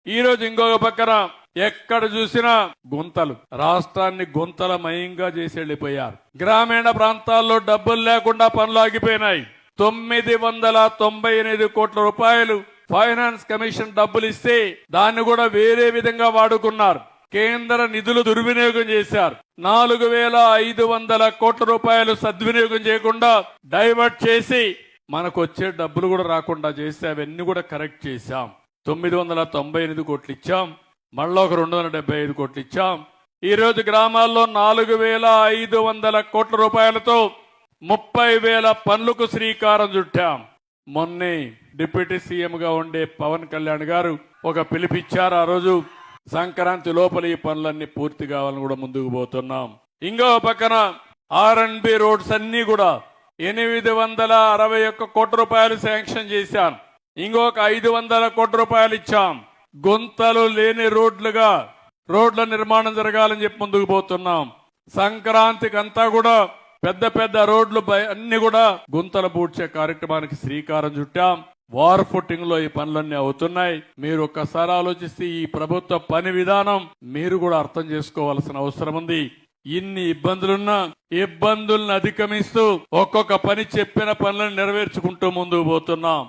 ఈ రోజు ఇంకొక పక్కన ఎక్కడ చూసినా గుంతలు, రాష్ట్రాన్ని గుంతలమయంగా చేసి వెళ్లిపోయారు. గ్రామీణ ప్రాంతాల్లో డబ్బులు లేకుండా పనులు ఆగిపోయినాయి. 998 కోట్ల రూపాయలు ఫైనాన్స్ కమిషన్ డబ్బులు ఇస్తే దాన్ని కూడా వేరే విధంగా వాడుకున్నారు. కేంద్ర నిధులు దుర్వినియోగం చేశారు. 4500 కోట్ల రూపాయలు సద్వినియోగం చేయకుండా డైవర్ట్ చేసి మనకు వచ్చే డబ్బులు కూడా రాకుండా చేస్తే అవన్నీ కూడా కరెక్ట్ చేశాం. 998 కోట్లు ఇచ్చాం, మళ్ళా ఒక 275 కోట్లు ఇచ్చాం. ఈ రోజు గ్రామాల్లో 4500 కోట్ల రూపాయలతో 30,000 పనులకు శ్రీకారం చుట్టాం. మొన్నే డిప్యూటీ సీఎంగా ఉండే పవన్ కళ్యాణ్ గారు ఒక పిలిపిచ్చారు. ఆ రోజు సంక్రాంతి లోపల ఈ పనులన్నీ పూర్తి కావాలని కూడా ముందుకు పోతున్నాం. ఇంకో పక్కన R&B రోడ్స్ అన్ని కూడా 861 కోట్ల రూపాయలు శాంక్షన్ చేశాం. ఇంకొక 500 కోట్ల రూపాయలు ఇచ్చాం. గుంతలు లేని రోడ్ల నిర్మాణం జరగాలని చెప్పి ముందుకు పోతున్నాం. సంక్రాంతికి అంతా కూడా పెద్ద పెద్ద రోడ్లు అన్ని కూడా గుంతలు పూడ్చే కార్యక్రమానికి శ్రీకారం చుట్టాం. వార్ ఫుటింగ్ లో ఈ పనులన్నీ అవుతున్నాయి. మీరు ఒక్కసారి ఆలోచిస్తే ఈ ప్రభుత్వ పని విధానం మీరు కూడా అర్థం చేసుకోవాల్సిన అవసరం ఉంది. ఇన్ని ఇబ్బందులున్నా ఇబ్బందులను అధిగమిస్తూ ఒక్కొక్క పని చెప్పిన పనులను నెరవేర్చుకుంటూ ముందుకు పోతున్నాం.